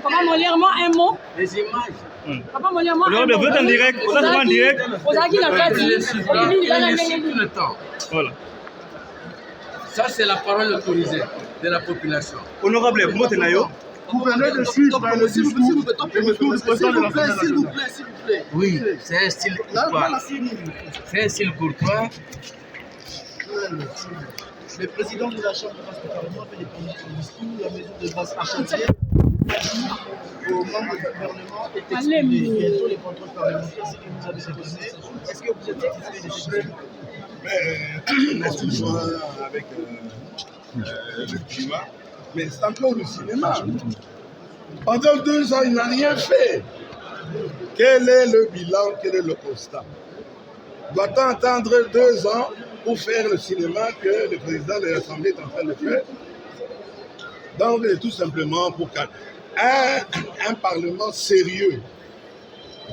Papa Molière, moi un mot. Les images. Papa Molière, moi un mot. Vous êtes en direct. Vous êtes en direct. Tout le temps. Voilà. Ça, c'est la parole autorisée de la population. Honorable, vous êtes là. Vous venez de suivre le discours du président de l'Assemblée S'il vous plaît, s'il vous plaît. Oui, c'est un style courtois. C'est un style courtois. Le président de la Chambre du Parlement fait des discours, la maison de grâce à chantier aux membres du gouvernement est exprimé. Quels sont les contrôles parlementaires que vous avez déposés? Est-ce que vous êtes satisfait de ce système? On est toujours avec le climat, mais c'est encore le cinéma. Pendant 2 ans, il n'a rien fait. Quel est le bilan, quel est le constat? Doit-on attendre 2 ans pour faire le cinéma que le président de l'Assemblée est en train de faire? Donc, tout simplement pour qu'un Parlement sérieux,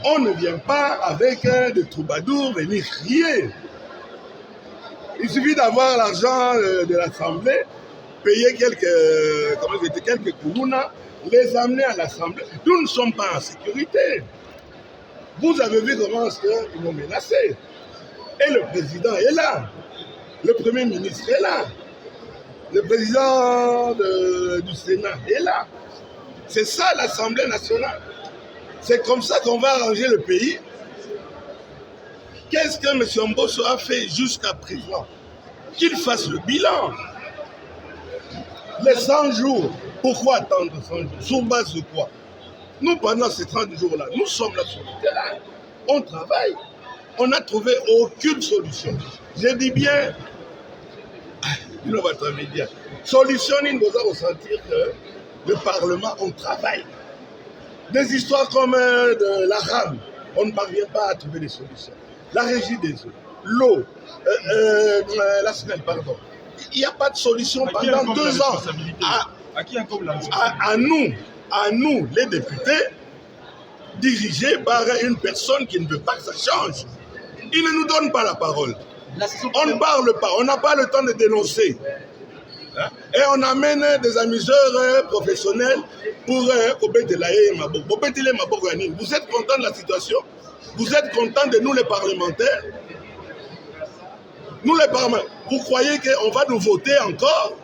on ne vient pas avec des troubadours venir crier. Il suffit d'avoir l'argent de l'Assemblée, payer quelques kourounas, les amener à l'Assemblée. Nous ne sommes pas en sécurité. Vous avez vu comment ils m'ont menacé. Et le président est là. Le Premier ministre est là. Le président du Sénat est là. C'est ça l'Assemblée nationale. C'est comme ça qu'on va arranger le pays. Qu'est-ce que M. Mbosso a fait jusqu'à présent? Qu'il fasse le bilan. Les 100 jours, pourquoi attendre 100 jours? Sur base de quoi? Nous, pendant ces 30 jours-là, nous sommes là sur le terrain. On travaille. On n'a trouvé aucune solution. Je dis bien, votre média. Solution, il doit ressentir que le Parlement, on travaille. Des histoires comme de la rame, on ne parvient pas à trouver des solutions. La régie des eaux, l'eau, la SNEL, pardon. Il n'y a pas de solution pendant 2 ans. À nous, les députés, dirigés par une personne qui ne veut pas que ça change. Il ne nous donne pas la parole. On ne parle pas, on n'a pas le temps de dénoncer. Et on amène des amuseurs professionnels pour vous êtes content de la situation? Vous êtes content de nous les parlementaires? Nous les parlementaires, vous croyez qu'on va nous voter encore?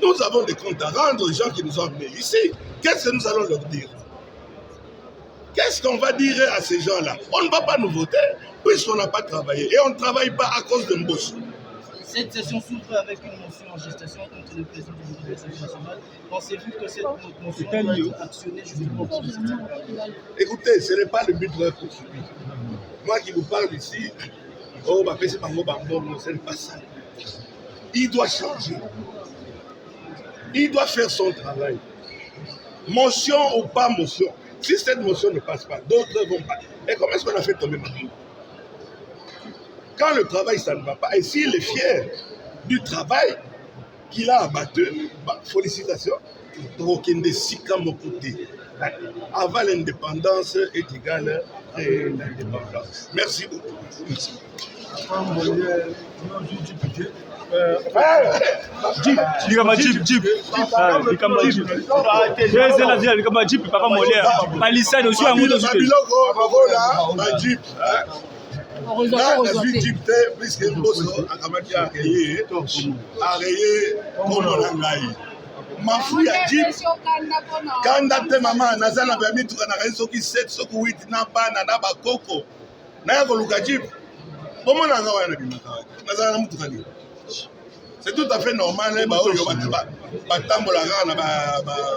Nous avons des comptes à rendre aux gens qui nous ont amenés ici. Qu'est-ce que nous allons leur dire? Qu'est-ce qu'on va dire à ces gens-là? On ne va pas nous voter puisqu'on n'a pas travaillé. Et on ne travaille pas à cause de Mbosso. Cette session s'ouvre avec une motion en gestation contre le président de l'Assemblée nationale. Pensez-vous que cette motion va être actionnée justement pour ce type? Écoutez, ce n'est pas le but de la poursuite. Moi qui vous parle ici, ce n'est pas ça. Il doit changer. Il doit faire son travail. Motion ou pas motion. Si cette motion ne passe pas, d'autres vont pas. Et comment est-ce qu'on a fait tomber Macron? Quand le travail, ça ne va pas, et s'il est fier du travail qu'il a abattu, félicitations. Avant l'indépendance est égale à l'indépendance. Merci beaucoup. Merci. mafu ya jeep kanda te mama naza na ba mituka na kai soki 7 soki 8 na bana na bakoko na ya koluka jeep bomo na nga wana bimaka naza na mutuka ni c'est tout à fait normal ba oyo ba tambola na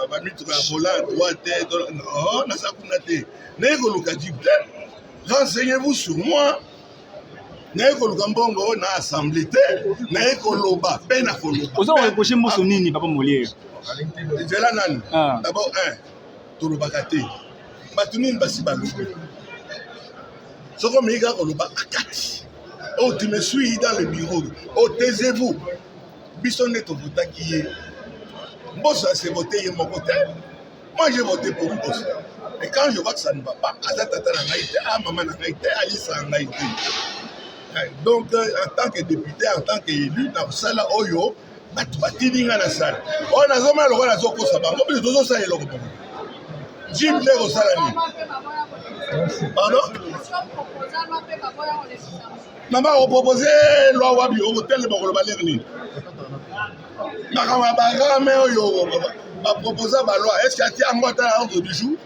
ba mituka ya volant droite non naza kuna te na ya koluka jeep renseignez-vous sur moi naye koluka mbongo na assemblée te naye koloba mpe na koloba oza reproche mboso nini papa Molière nzela nani d'abord tolobaka te bato nini basi balobi soko omeki kaka koloba akati oh tu me suis dans le bureau oh taisez-vous biso nde tovotaki ye mboso ase voté ye moko te moi j'ai voté pour mboso et quand je vois que ça ne va pas aza tata na ngai te maman na ngai te alisa na ngai te donc en tant que député en tant qu'élu na kosala oyo bato batindi ngai na sala oyo nazomona lokola nazokosa bango mpe tozosala eloko moko jim nde kosala nini pardon mama kopropose loi wabi okotelema koloba lere nini makambo ya barame oyo baproposa baloi est ce que atia yango ata na ordre du jour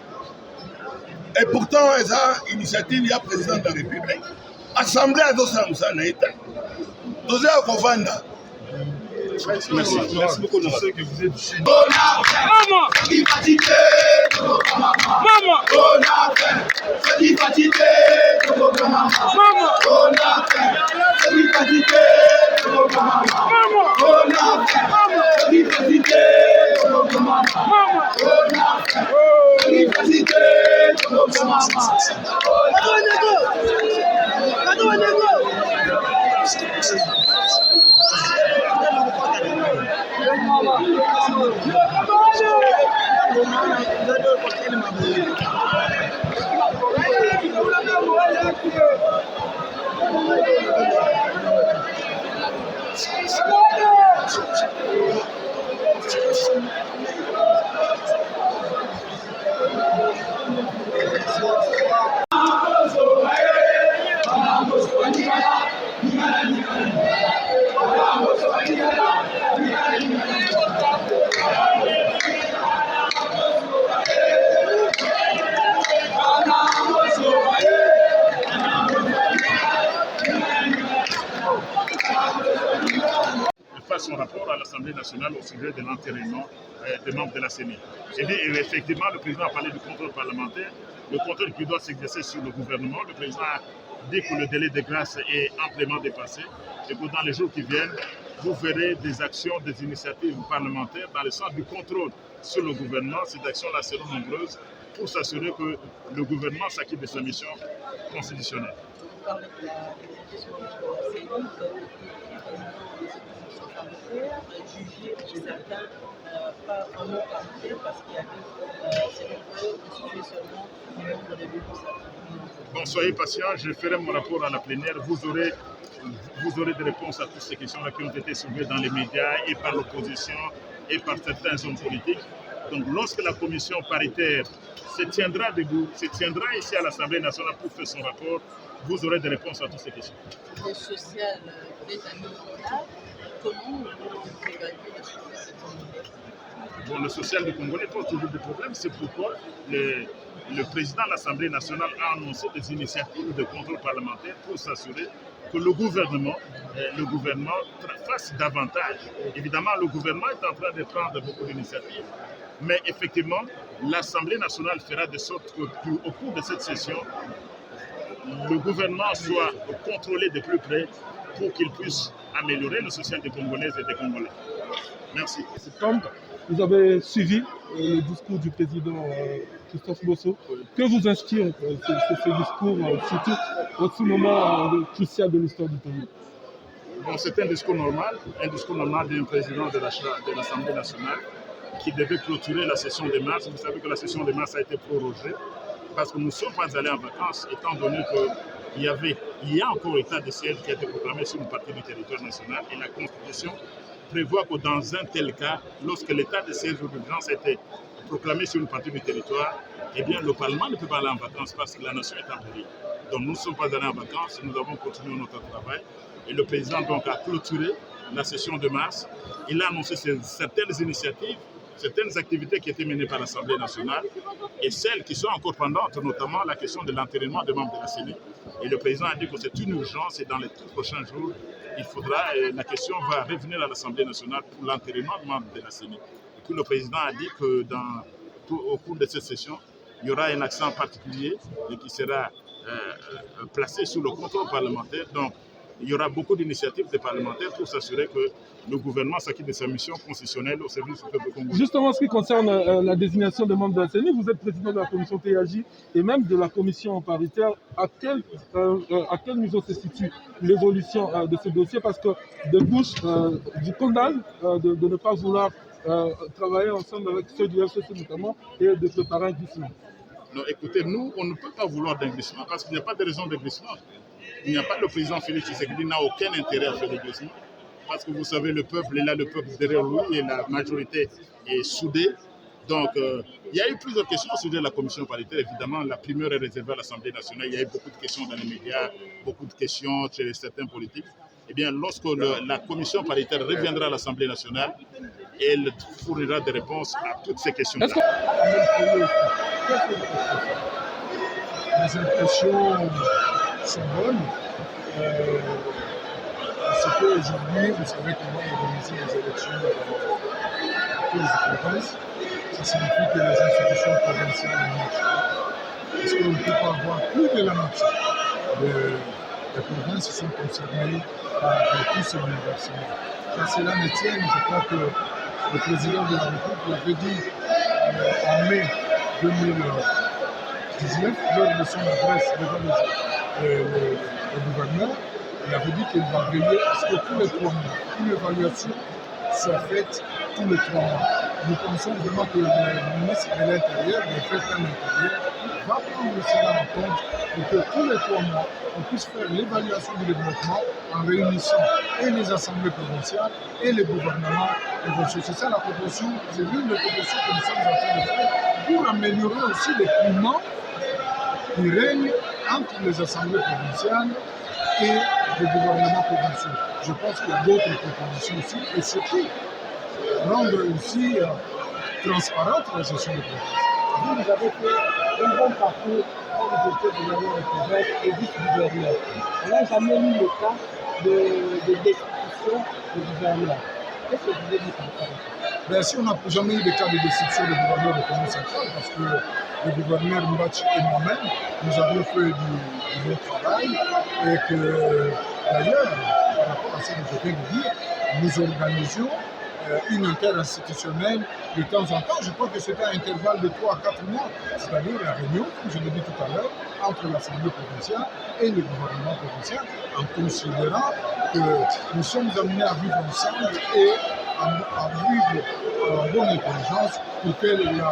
et pourtant eza initiative ya président de la république assemblée azosala mosala na ye te tozala kovanda. Merci beaucoup de ce que vous êtes ici. Maman! Maman! Son rapport à l'Assemblée nationale au sujet de l'enterrement des membres de la CENI. J'ai dit, effectivement, le président a parlé du contrôle parlementaire, le contrôle qui doit s'exercer sur le gouvernement. Le président a dit que le délai de grâce est amplement dépassé et que dans les jours qui viennent, vous verrez des actions, des initiatives parlementaires dans le sens du contrôle sur le gouvernement. Ces actions-là seront nombreuses pour s'assurer que le gouvernement s'acquitte de sa mission constitutionnelle. Jugé pour certains pas vraiment parfait parce qu'il y avait selon seulement les membres de l'Église. Bon, soyez patients, je ferai mon rapport à la plénière. Vous aurez des réponses à toutes ces questions-là qui ont été soulevées dans les médias et par l'opposition et par certains hommes politiques. Donc, lorsque la commission paritaire se tiendra debout, se tiendra ici à l'Assemblée nationale pour faire son rapport, vous aurez des réponses à toutes ces questions. Le social des amis, comment vous évaluez le social de Congolais? Bon, le social du Congolais pose toujours des problèmes. C'est pourquoi le président de l'Assemblée nationale a annoncé des initiatives de contrôle parlementaire pour s'assurer que le gouvernement fasse davantage. Évidemment, le gouvernement est en train de prendre beaucoup d'initiatives, mais effectivement, l'Assemblée nationale fera de sorte qu'au cours de cette session, le gouvernement soit contrôlé de plus près pour qu'il puisse améliorer le social des Congolaises et des Congolais. Merci. Septembre, vous avez suivi le discours du président Christophe Bosso. Que vous inspire ce discours, surtout au ce moment crucial de l'histoire du pays? Bon, c'est un discours normal d'un président de l'Assemblée nationale qui devait clôturer la session de mars. Vous savez que la session de mars a été prorogée parce que nous ne sommes pas allés en vacances, étant donné qu'il y a encore état de siège qui a été proclamé sur une partie du territoire national et la Constitution prévoit que dans un tel cas, lorsque l'état de siège ou d'urgence a été proclamé sur une partie du territoire, eh bien le Parlement ne peut pas aller en vacances parce que la nation est en péril. Donc nous ne sommes pas allés en vacances, nous avons continué notre travail et le président donc a clôturé la session de mars. Il a annoncé certaines initiatives, certaines activités qui étaient menées par l'Assemblée nationale et celles qui sont encore pendantes, notamment la question de l'enterrement des membres de la CENI. Et le président a dit que c'est une urgence et dans les prochains jours, la question va revenir à l'Assemblée nationale pour l'enterrement des membres de la CENI. Et puis le président a dit qu'au cours de cette session, il y aura un accent particulier et qui sera placé sur le contrôle parlementaire. Donc, il y aura beaucoup d'initiatives des parlementaires pour s'assurer que le gouvernement s'acquitte de sa mission constitutionnelle au service du peuple congolais. Justement, en ce qui concerne la désignation des membres de la CENI, vous êtes président de la commission TAJ et même de la commission paritaire. À quel niveau se situe l'évolution de ce dossier? Parce que de bouche du condamne de ne pas vouloir travailler ensemble avec ceux du FCC notamment et de préparer un glissement. Non, écoutez, nous, on ne peut pas vouloir d'un glissement parce qu'il n'y a pas de raison de glissement. Il n'y a pas le président Félix Tshisekedi n'a aucun intérêt à faire le glissement. Parce que vous savez, le peuple est là, le peuple derrière lui et la majorité est soudée. Donc, il y a eu plusieurs questions au sujet de la commission paritaire. Évidemment, la primeur est réservée à l'Assemblée nationale. Il y a eu beaucoup de questions dans les médias, beaucoup de questions chez certains politiques. Eh bien, lorsque la commission paritaire reviendra à l'Assemblée nationale, elle fournira des réponses à toutes ces questions-là. Les impressions sont bonnes. Parce qu'aujourd'hui, vous savez qu'on va organiser les élections à cause de province. Ça signifie que les institutions provinciales marchent. Parce qu'on ne peut pas avoir plus de la moitié des provinces qui sont concernées par tous ces bouleversements. Quand cela ne tienne, je crois que le président de la République l'avait dit en mai 2019, lors de son adresse devant le gouverneur, il avait dit qu'il va veiller à ce que tous les 3 mois, une évaluation soit faite tous les 3 mois. Nous pensons vraiment que le ministre de l'Intérieur, le président de l'Intérieur, va prendre cela en compte pour que tous les 3 mois, on puisse faire l'évaluation du développement en réunissant et les assemblées provinciales et les gouvernements provinciaux. C'est ça la proposition, c'est l'une des propositions que nous sommes en train de faire pour améliorer aussi les climats qui règnent entre les assemblées provinciales et les gouvernements provinciaux. Je pense qu'il y a d'autres propositions aussi, et surtout rendre aussi transparente la gestion des provinces. Vous avez fait un bon parcours quand vous étiez gouverneur de province et vice-gouverneur. On n'a jamais eu le cas de destitution de gouverneur. Qu'est-ce que vous voulez dire par rapport à ça? Bien sûr, on n'a jamais eu de cas de destitution de gouverneur de Congo central parce que le gouverneur Mbachi et moi-même, nous avons fait du bon travail et que d'ailleurs, par rapport à ce que je viens de dire, nous organisions une interinstitutionnelle de temps en temps. Je crois que c'était un intervalle de 3 à 4 mois, c'est-à-dire la réunion, comme je l'ai dit tout à l'heure, entre l'Assemblée provinciale et le gouvernement provincial, en considérant que nous sommes amenés à vivre ensemble et à vivre en bonne intelligence pour que la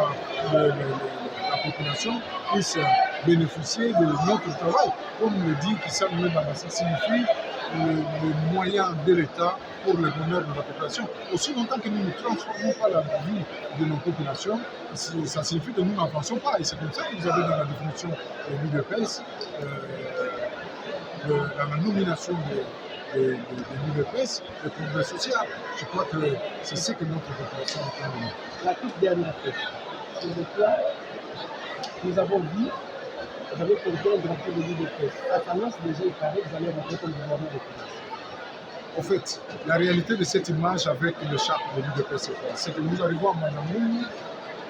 population puisse bénéficier de notre travail. Comme le dit Kissa Mbemba, ça signifie le moyen de l'État pour le bonheur de la population. Aussi longtemps que nous ne transformons pas la vie de nos populations, ça signifie que nous n'avançons pas. Et c'est comme ça que vous avez dans la définition de l'UDPS, la nomination de l'UDPS, le progrès social. Je crois que c'est ce que notre population entend de nous. La toute dernière question. C'est de quoi nous avons dit, vous avez porté un drapeau de l'UDPS. La tendance déjà il paraît que vous allez rentrer comme gouvernement de province. En fait, la réalité de cette image avec le charte de l'UDPS, c'est que nous arrivons à Manamoun,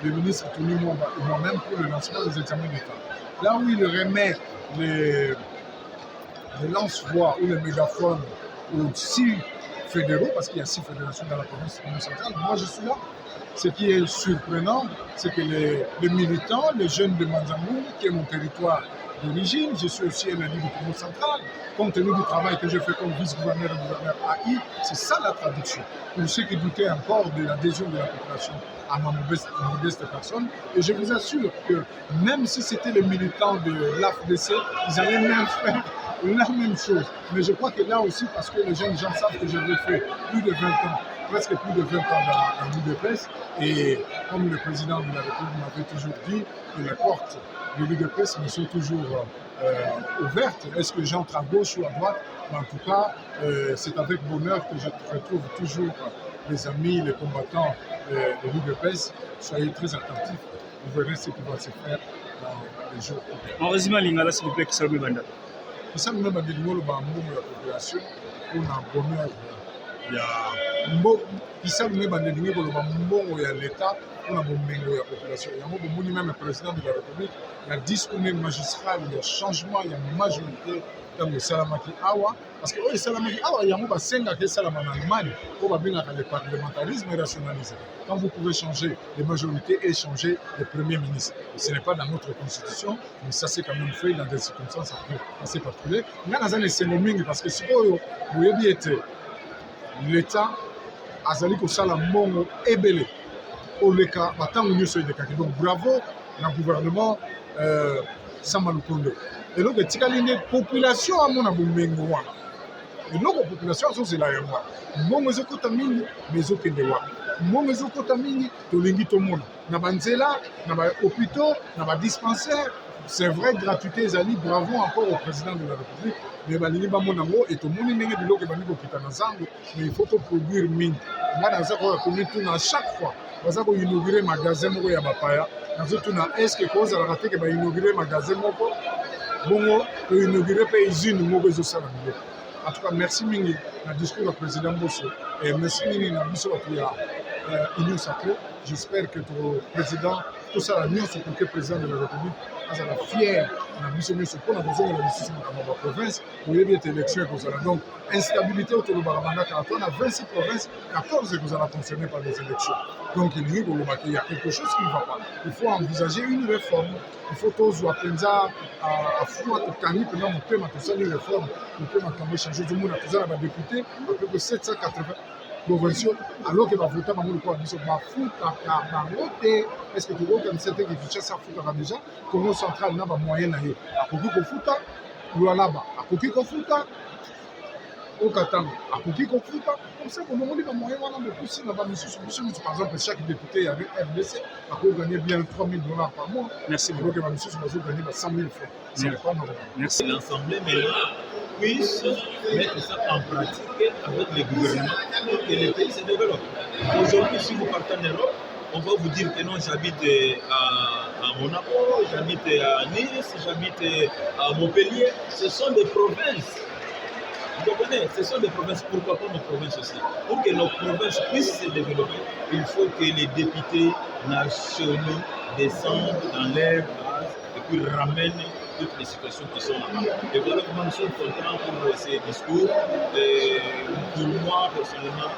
le ministre Tony Mwamba et moi-même pour le lancement des examens d'État. Là où il remet les lance-voix ou les mégaphones aux 6 fédéraux, parce qu'il y a 6 fédérations dans la province centrale, moi je suis là. Ce qui est surprenant, c'est que les militants, les jeunes de Manzamou, qui est mon territoire d'origine, je suis aussi un élu du Congo central, compte tenu du travail que j'ai fait comme vice-gouverneur et gouverneur AI, c'est ça la traduction. Pour ceux qui doutaient encore de l'adhésion de la population à ma modeste personne, et je vous assure que même si c'était les militants de l'AFDC, ils allaient même faire la même chose. Mais je crois que là aussi, parce que les jeunes gens savent que j'avais fait plus de 20 ans, presque plus de 20 ans dans l'UDPS, et comme le président de la République m'avait toujours dit que les portes de l'UDPS me sont toujours ouvertes. Est-ce que j'entre à gauche ou à droite? Mais en tout cas, c'est avec bonheur que je retrouve toujours les amis, les combattants de l'UDPS. Soyez très attentifs, vous verrez ce qui va se faire dans les jours. En résumé, Lingala, s'il vous plaît, Kissa Mbemba. Kissa Mbemba, de la population, pour un bonheur. Kissa Mbemba, de l'État, pour un bonheur de la population. Il y a même le président de la République, il y a 10 magistrats, il y a changement, il y a une majorité ntango esalamaki awa parce que oyo esalamaki awa yango basengaka esalama na Allemagne oyo babengaka le parlementarisme rationalisé quand vous pouvez changer les majorités et changer les premiers ministres. Ce n'est pas dans notre constitution, mais ça c'est quand même fait dans des circonstances assez particulières. Nga naza na esengo mingi parce que sikoyo boyebi ete l'État azali kosala mbongo ebele oleka batango nyonso elekaki. Donc bravo na gouvernement Sama Lukonde. eloko etikali nde population amona bomengo wana eloko population azozela yango wana mbongo ezokota mingi mais ezokende wana mbongo ezokota mingi tolingi tomona na banzela na bahôpitaux na badispensaire. C'est vrai, gratuité ezali, bravo encore au président de la République, mais balingi bamona ngo et tomoni ndenge biloko ebandi kokita na zango, mais il faut produire mingi. Nga naza kokomi tuna chaque fois baza koinaugurer magasin moko ya bapaya nazotuna est-ce que kozalaka te ke bainaugurer magasin moko bongo toinaugurer mpe usine moko ezosala biloko. En tout cas, merci mingi na discours du président Bosso et merci mingi na biso bato ya Union Sacrée. J'espère que le président, tout ça, l'Union Sacrée, le président de la République, est fier de la mission pour la besoin de la justice dans la province pour les élections. Donc, instabilité autour de Baramanga, on a 26 provinces, 14 que vous allez concernées par les élections. Donc, il y a quelque chose qui ne va pas. Il faut envisager une réforme. Il faut tous apprendre à foutre au cani, pendant mon thème, à tout ça, une réforme. On peut changer du monde, à tout ça, la députée, à peu près 780. Provinciaux, alors que va voter dans le coin, va foutre est-ce que tu vois comme c'était qui fait ça foutre déjà Congo central n'a pas moyen d'aller à Koki Kofuta, Lualaba, à Koki Kofuta, au Katanga, à Koki Kofuta, comme ça, on a moyen de pousser là-bas, par exemple, chaque député avec RDC a gagné bien 3 000 $ par mois. Merci beaucoup. Donc, monsieur Soumazou gagné 100 000 francs. C'est pas normal. Merci. L'Assemblée maintenant puisse mettre ça en pratique avec les gouvernements pour que les pays se développent. Aujourd'hui, si vous partez en Europe, on va vous dire que non, j'habite à Monaco, j'habite à Nice, j'habite à Montpellier. Ce sont des provinces. Vous comprenez? Ce sont des provinces. Pourquoi pas nos provinces aussi? Pour que nos provinces puissent se développer, il faut que les députés nationaux descendent dans leur base et puis ramènent toutes les situations qui sont là-bas. Et voilà comment nous sommes contents pour ces discours. Et pour moi, personnellement,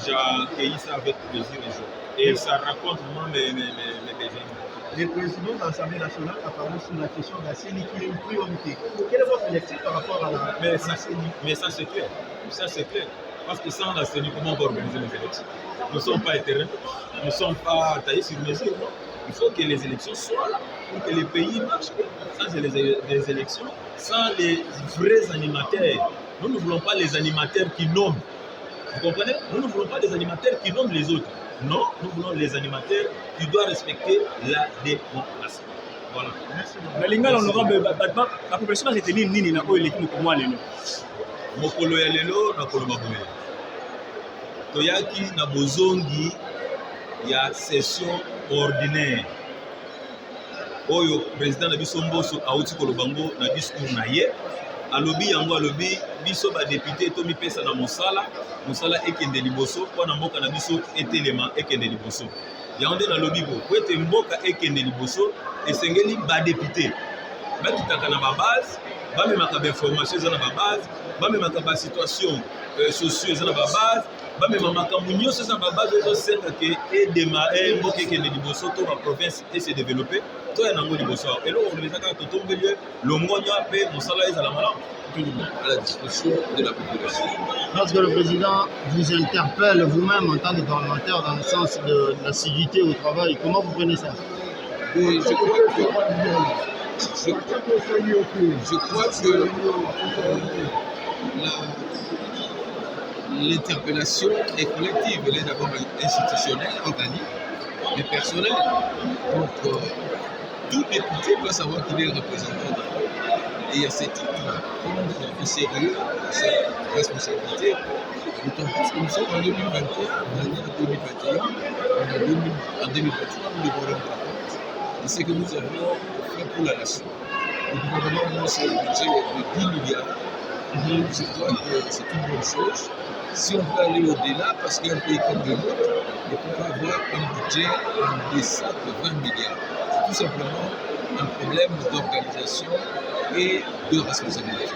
j'ai accueilli ça avec plaisir et joie. Et ça raconte vraiment mes besoins. Le président de l'Assemblée nationale a parlé sur la question de la CENI qui est une priorité. Quel est votre lecture par rapport à la CENI? Mais ça, c'est clair. Ça, c'est clair. Parce que sans la CENI, comment on va organiser les élections? Nous ne sommes pas éthérés, nous ne sommes pas taillés sur mesure. Non? Il faut que les élections soient là pour que les pays marchent. Sans les élections, sans les vrais animateurs. Nous ne voulons pas les animateurs qui nomment. Vous comprenez? Nous ne voulons pas des animateurs qui nomment les autres. Non, nous voulons les animateurs qui doivent respecter la démocratie. Voilà. Merci. La population a été nini na oyo l'équipe pour moi lelo. Mokolo ya lelo na koloba boye. Toyaki na bozongi ya session ordinaire. Oyo président na biso Mbosso auti kolobango na discours na ye. Alobi yango alobi biso ba député to mi pesa na mosala ekende liboso po na mboka na biso etelema ekende liboso. Yango nde na lobi bo ete mboka ekende liboso esengeli ba député bakitaka na ba base bamemaka ba information eza na ba base bamemaka ba situation sociaux eza na ba base bamema makambo nyonso eza na ba base ezosenga ke edémarrer mboka ekende liboso to ba province se développer to ya nango liboso eloko olobezaka totombeli longonya mpe mosala ezala malamu à la disposition de la population. Lorsque le président vous interpelle vous-même en tant que parlementaire dans le sens de l'assiduité au travail, comment vous prenez ça? Je crois que l'interpellation est collective, elle est d'abord institutionnelle, organique, mais personnelle. Donc, tout député doit savoir qu'il est représentant. Et à ce titre-là, prendre au sérieux cette responsabilité, d'autant plus que nous sommes en 2021, on a dit en 2021, en 2023, nous devons rendre compte de ce que nous avons fait pour la nation. Le gouvernement annonce un budget de 10 milliards. Je crois que c'est une bonne chose. Si on peut aller au-delà, parce qu'un pays comme le nôtre ne peut pas avoir un budget en deçà de 20 milliards. C'est tout simplement un problème d'organisation et de responsabilité.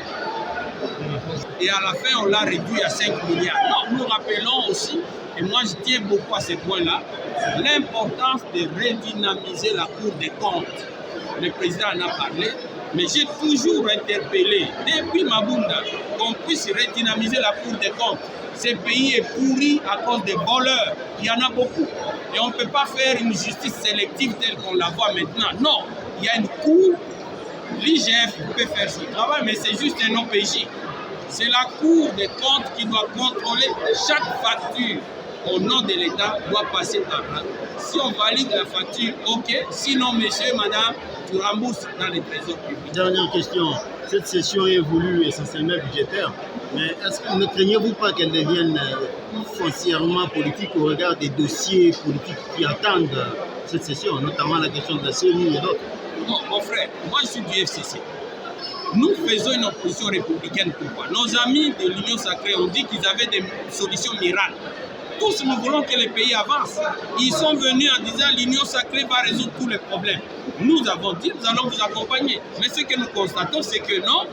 Et à la fin, on l'a réduit à 5 milliards. Non, nous rappelons aussi, et moi je tiens beaucoup à ce point-là, l'importance de redynamiser la Cour des comptes. Le président en a parlé, mais j'ai toujours interpellé, depuis Mabunda, qu'on puisse redynamiser la Cour des comptes. Ce pays est pourri à cause des voleurs. Il y en a beaucoup. Et on ne peut pas faire une justice sélective telle qu'on la voit maintenant. Non, il y a une cour. L'IGF peut faire son travail, mais c'est juste un OPJ. C'est la Cour des comptes qui doit contrôler chaque facture au nom de l'État, doit passer par là. Si on valide la facture, ok. Sinon, monsieur, madame, tu rembourses dans les trésors publics. Dernière question. Cette session est voulue essentiellement budgétaire, mais ne craignez-vous pas qu'elle devienne foncièrement politique au regard des dossiers politiques qui attendent cette session, notamment la question de la CENI et d'autres? Non, mon frère, moi je suis du FCC. Nous faisons une opposition républicaine. Pourquoi? Nos amis de l'Union sacrée ont dit qu'ils avaient des solutions miracles. Tous nous voulons que le pays avance. Ils sont venus en disant l'Union sacrée va résoudre tous les problèmes. Nous avons dit nous allons vous accompagner. Mais ce que nous constatons, c'est que non,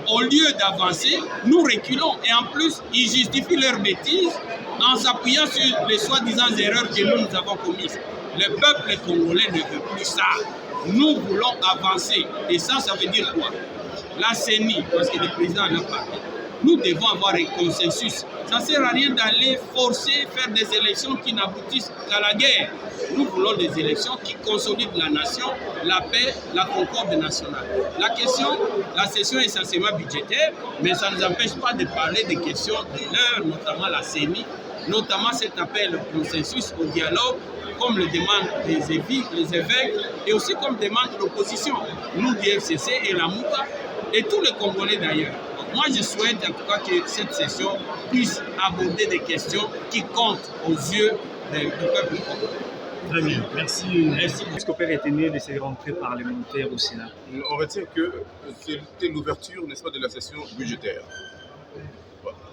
au lieu d'avancer, nous reculons. Et en plus, ils justifient leurs bêtises en s'appuyant sur les soi-disant erreurs que nous avons commises. Le peuple congolais ne veut plus ça. Nous voulons avancer. Et ça veut dire quoi? La CENI, parce que le président en a parlé, nous devons avoir un consensus. Ça ne sert à rien d'aller forcer, faire des élections qui n'aboutissent qu'à la guerre. Nous voulons des élections qui consolident la nation, la paix, la concorde nationale. La session est essentiellement budgétaire, mais ça ne nous empêche pas de parler des questions de l'heure, notamment la CENI, notamment cet appel au consensus, au dialogue, comme le demandent les évêques et aussi comme demande l'opposition, nous du FCC et la MOUTA, et tous les Congolais d'ailleurs. Moi, je souhaite en tout cas que cette session puisse aborder des questions qui comptent aux yeux du peuple congolais. Très bien, merci. Est-ce qu'on peut retenir de ces rentrées parlementaires au Sénat? On retient que c'était l'ouverture, n'est-ce pas, de la session budgétaire.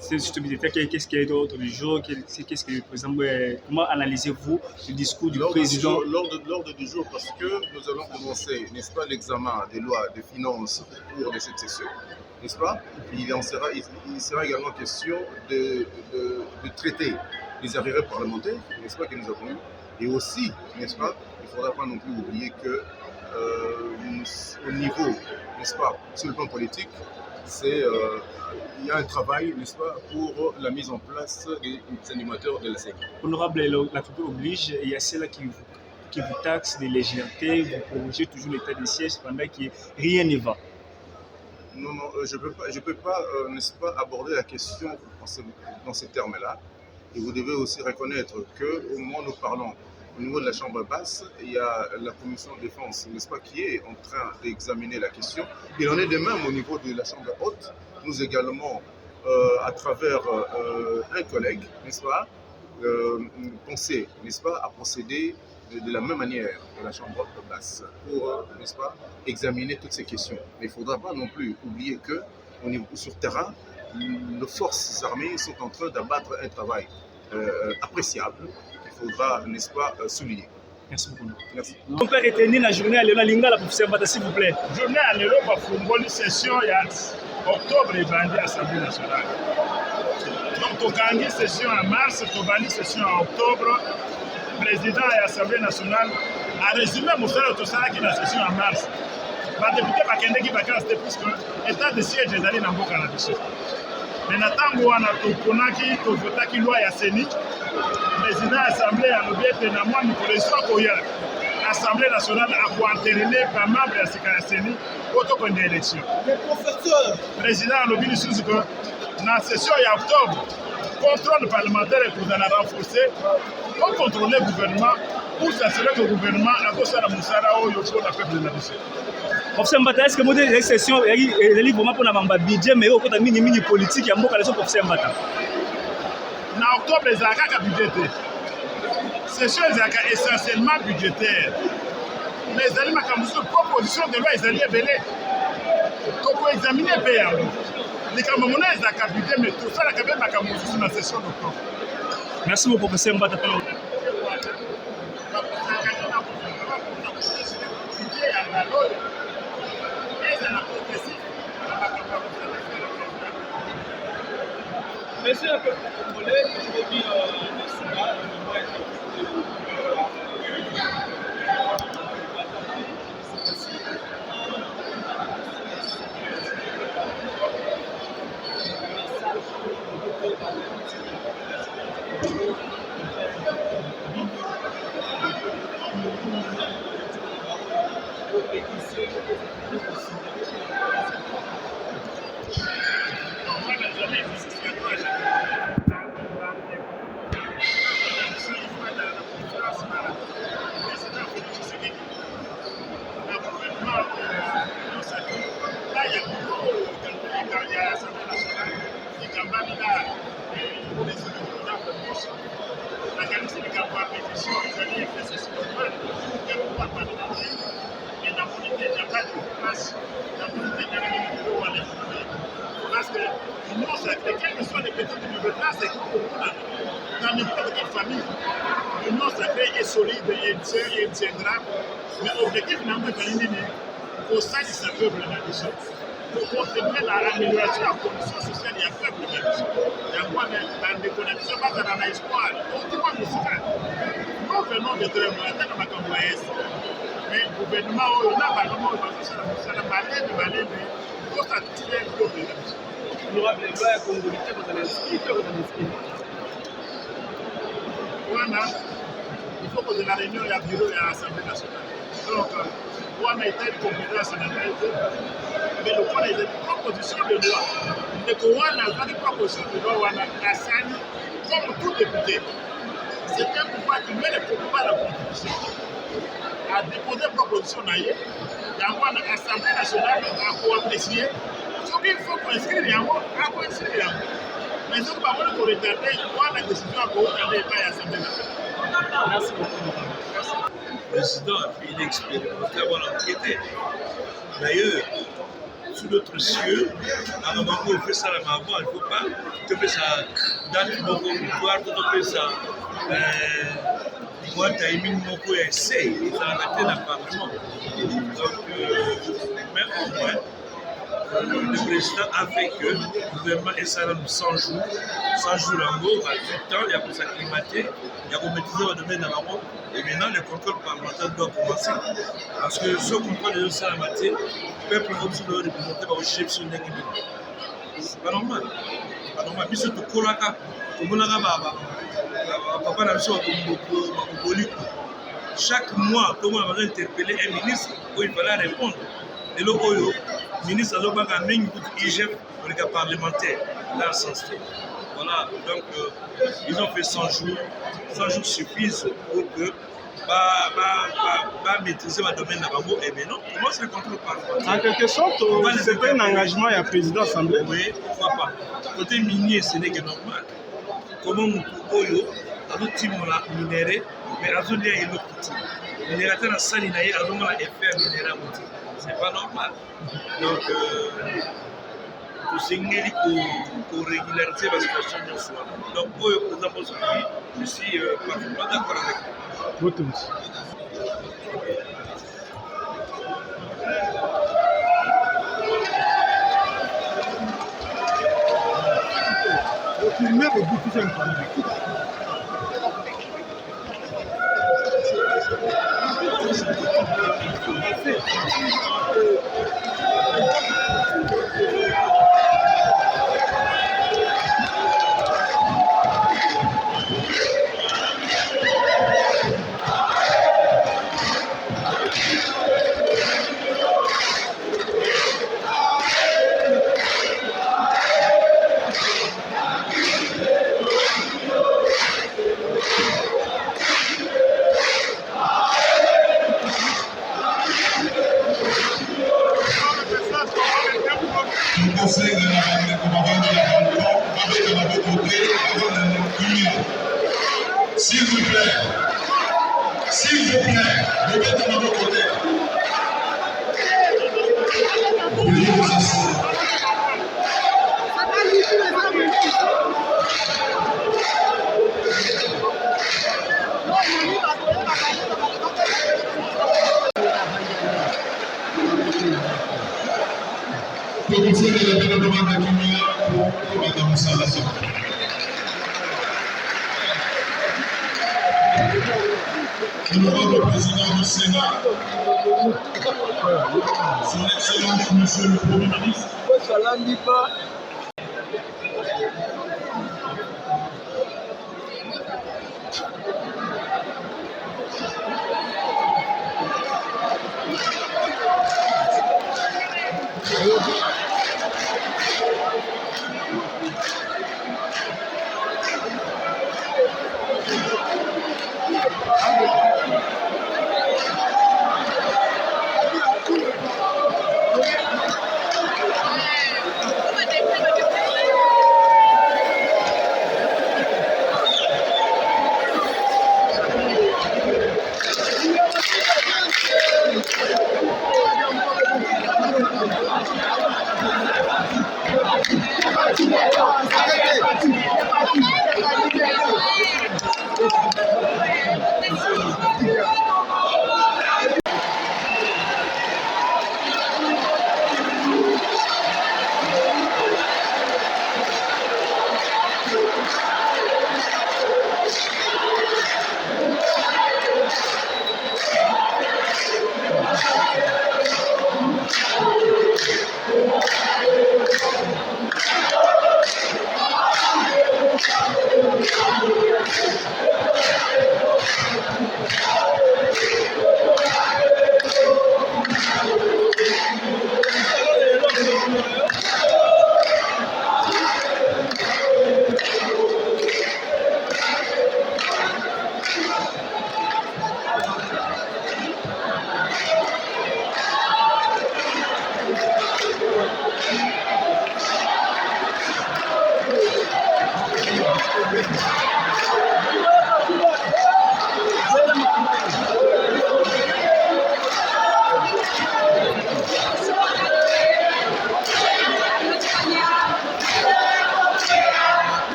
C'est juste budgétaire. Qu'est-ce qu'il y a d'autre du jour? Qu'est-ce que, par exemple, comment analysez-vous le discours du président? L'ordre du jour, parce que nous allons commencer, n'est-ce pas, l'examen des lois de finances au cours de cette session, n'est-ce pas? Il sera également question de traiter les arriérés parlementaires, n'est-ce pas, que nous avons eu. Et aussi, n'est-ce pas, il ne faudra pas non plus oublier que au niveau, n'est-ce pas, sur le plan politique, il y a un travail, n'est-ce pas, pour la mise en place des animateurs de la CENI. Honorable, la culture oblige, il y a celle qui vous taxe de légèreté, vous prolongez toujours l'état de siège pendant que rien ne va. Non, je ne peux pas, n'est-ce pas, aborder la question dans ces termes-là. Et vous devez aussi reconnaître qu'au moment où nous parlons, au niveau de la Chambre basse, il y a la Commission de défense, n'est-ce pas, qui est en train d'examiner la question. Il en est de même au niveau de la Chambre haute. Nous également, à travers un collègue, n'est-ce pas, penser, n'est-ce pas, à procéder de la même manière que la Chambre basse pour, n'est-ce pas, examiner toutes ces questions. Mais il ne faudra pas non plus oublier que sur terrain, nos forces armées sont en train d'abattre un travail appréciable. Il faudra, n'est-ce pas, souligner. Merci beaucoup. Merci. On peut retenir la journée à Léona Lingala pour professeur Mbata, s'il vous plaît. Journée à Léona pour une session il y a octobre et bandit à l'Assemblée nationale. Donc, on a gagné session en mars, on a gagné session en octobre. Le président de l'Assemblée nationale a résumé mon salaire tout ça qui est la session en mars. Les députés bakende qui vacances puisque l'état de siège est allé dans le Canada. Mais natango wana toponaki tovotaki loi ya CENI. Président de l'Assemblée a lobby ete na mwa mikolo eswa koya Assemblée nationale a koanterene ba membre ya sika ya CENI po tokonde élection. Président a lobby lisusu que na session ya octobre contrôle parlementaire ekozala renforcé pour contrôler le gouvernement pour s'assurer que le gouvernement a kosala mosala oyo mpona peuple na biso. Professeur Mbata, est-ce que vous avez une session et vraiment pour un budget, mais au côté mini politique, il y a beaucoup de choses pour Professeur Mbata? En octobre, les accords budgétaires. Session est essentiellement budgétaire. Mais les alliés ont proposition de loi, les alliés belés. Donc, pour examiner le pays, les Camerounais, les accords budgétaires, mais tout ça, la Camerounais, sur la session d'octobre. Merci beaucoup, Professeur Mbata. Monsieur un peu congolais, aujourd'hui, le Soudan, le mois parce que l'union sacrée, quelles que soient les méthodes de gouvernement, c'est dans n'importe quelle famille. L'union sacrée est solide et elle tiendra. Mais l'objectif finalement est au sein de ce peuple pour contribuer à l'amélioration de la condition sociale du peuple. Il y a quoi dans des connexions, pas dans l'espoir. Nous venons de très loin, dans ma campagne. Mais le gouvernement, on a pas de malade, mais pour ça, tu es un problème. Honorable loi ya congolité bazalinscrit to bazalinscrit wana il faut que de la réunion ya bureau ya assemblée nationale donc wana etali compétence na ngai mais le point est proposition de loi ndeko wana azali proposition de loi wana asali comme tout député c'est un pouvoir qui met le pouvoir à la constitution a déposé proposition na ye yango wana assemblée nationale akoapprécier soki il faut koinscrire yango akoinscrire yango mais soki bamoni koretarde wana décision akouta epai ya assemblée nationale. Le président a fait une expérimentation avant l'enquête. D'ailleurs, sous d'autres cieux, à un moment où on fait ça avant, il ne faut pas que ça date beaucoup de victoire, que ça moi, tu as émis beaucoup d'essais, et ça a raté le Parlement. Donc, mais au moins, le président a fait que le gouvernement est ça 100 jours. 100 jours en gros, 8 ans, il y a pour s'acclimater, il y a pour maîtriser le domaine en haut. Et maintenant, le contrôle parlementaire doit commencer. Parce que ce contrôle de ça en matière, le peuple comme si le représenté par le chef sur l'équipe. C'est pas normal. C'est pas normal. Mais c'est tout colaka. Papa n'a pas chaque mois, tout le monde va interpeller un ministre où il fallait répondre. Et le ministre a mis une IGF pour les cas parlementaires dans ce sens. Voilà, donc ils ont fait 100 jours. 100 jours suffisent pour que maîtriser le domaine de Bango. Et bien non, comment c'est le contrôle parlementaire? En quelque sorte, c'est un engagement à la présidence assemblée. Oui, pourquoi pas. Côté minier, ce n'est que normal. Comment nous pouvons minéré, mais nous avons un minérateur à Salinaï, nous avons un effet minéré. C'est pas normal. Donc, tout ce pour régulariser la situation de soi. Donc, pour je suis parfaitement d'accord avec vous. S'il vous plaît, ne mettez pas de côté. Veuillez vous asseoir. Pour vous faire la demande de pour Madame Salazar. l'honorable président du Sénat, son Excellence Monsieur le Premier ministre,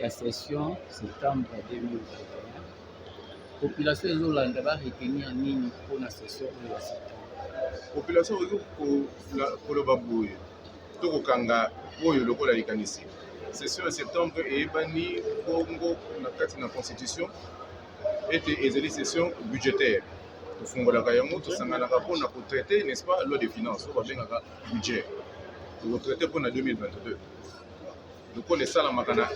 la session septembre 2021. Population ezolanda ba retenir nini pour la session de la septembre. Population pour le babouille. Tout kanga oyo lokola likanisi. Session de septembre et bani bongo na kati na constitution était ezali session budgétaire. Tout fongola kayango tout sangana pour na traiter n'est-ce pas loi des finances ou bien budget. Pour traiter pour la 2022. Donc les salles magana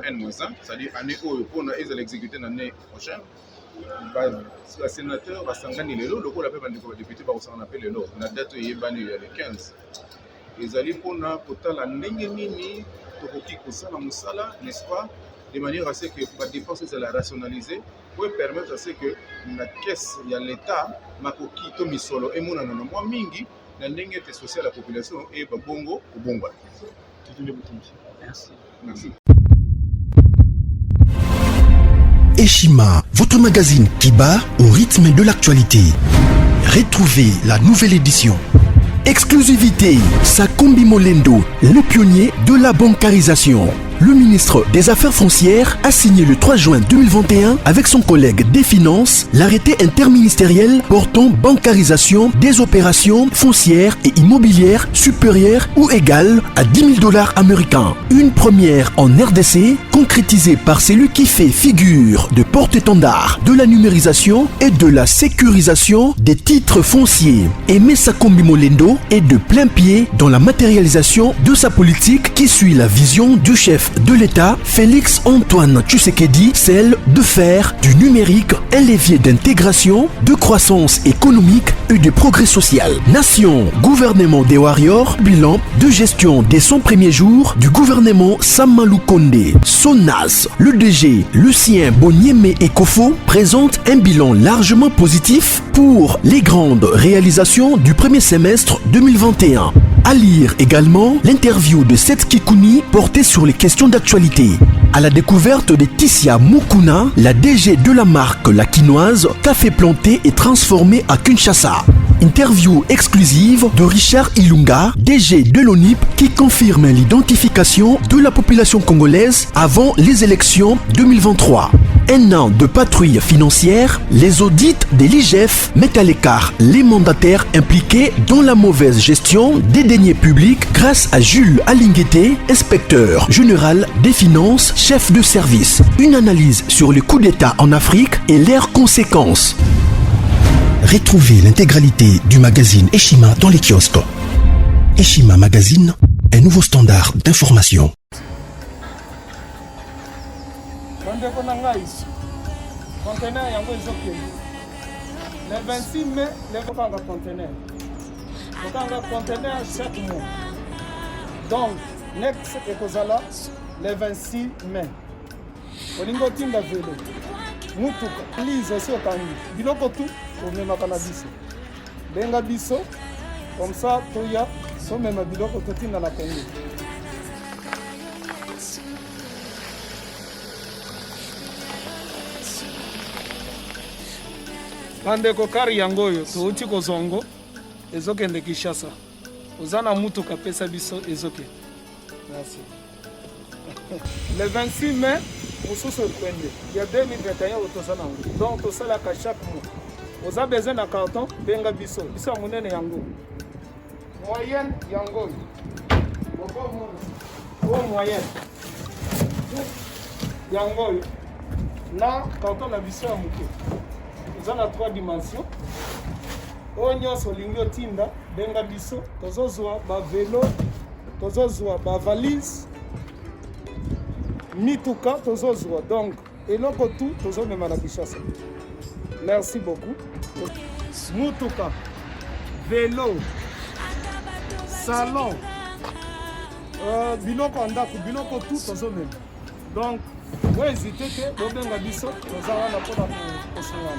N-1, c'est-à-dire année où pour nous exécuter l'année prochaine. Le sénateur va s'engager le lot, le coup l'appel de député va s'en appeler le lot. La date est bannie le 15. Les alliés pour nous pour la nini pour qui que ça la musala, n'est-ce pas, de manière à ce que la dépense soit la rationaliser pour permettre à ce que la caisse il y a l'État makoki to misolo et mon anana moi mingi na ndenge te social la population et bongo ou bongo. Merci. Merci. Eshima, votre magazine qui bat au rythme de l'actualité. Retrouvez la nouvelle édition. Exclusivité, Sakombi Molendo, le pionnier de la bancarisation. Le ministre des Affaires foncières a signé le 3 juin 2021 avec son collègue des Finances l'arrêté interministériel portant bancarisation des opérations foncières et immobilières supérieures ou égales à $10,000 américains. Une première en RDC, concrétisée par celui qui fait figure de porte-étendard de la numérisation et de la sécurisation des titres fonciers. Aimé Sakombi Molendo est de plein pied dans la matérialisation de sa politique qui suit la vision du chef de l'État, Félix Antoine Tshisekedi, celle de faire du numérique un levier d'intégration, de croissance économique et de progrès social. Nation, gouvernement des Warriors, bilan de gestion des 100 premiers jours du gouvernement Samalou Kondé. SONAS, le DG Lucien Boniemé Ekofo présente un bilan largement positif pour les grandes réalisations du premier semestre 2021. À lire également l'interview de Seth Kikouni portée sur les questions d'actualité. À la découverte de Tissia Mukuna, la DG de la marque La Quinoise, café planté et transformé à Kinshasa. Interview exclusive de Richard Ilunga, DG de l'ONIP, qui confirme l'identification de la population congolaise avant les élections 2023. Un an de patrouille financière, les audits de l'IGF mettent à l'écart les mandataires impliqués dans la mauvaise gestion des deniers publics grâce à Jules Alinguete, inspecteur général des finances, chef de service. Une analyse sur les coups d'État en Afrique et leurs conséquences. Retrouvez l'intégralité du magazine Eshima dans les kiosques. Eshima Magazine, un nouveau standard d'information. Le 26 mai, les conteneurs. Conteneur chaque mois. Donc, next ekozala le 26 mai. Olingo tinda velo. Mutuka, lise so tangi. Biloko tout pour même cannabis. Benga biso comme ça toya so même biloko totinda la Congo. Bandeko kari yango oyo touti kozongo ezokende Kinshasa. Ozana mutuka pesa biso ezokende. Merci. Le 26 mai, mosusu ekwende. Il y a 2021 otosana ngo. Donc tosala ka chaque mois. Oza besoin na carton benga biso. Biso munene yango. Moyenne yango. Boko moyenne. Yango. Na carton na biso ya muke. Oza na 3 dimensions. Onyo solingi otinda benga biso tozozwa ba vélo, tozozwa ba valise, mituka tozozwa. Donc eloko tout tozomema na Kinshasa. Merci beaucoup. Mutuka, vélo, salon, biloko ndako, biloko tout tozomema. Donc vous hésitez que bobenga biso tozala na pona kosowana.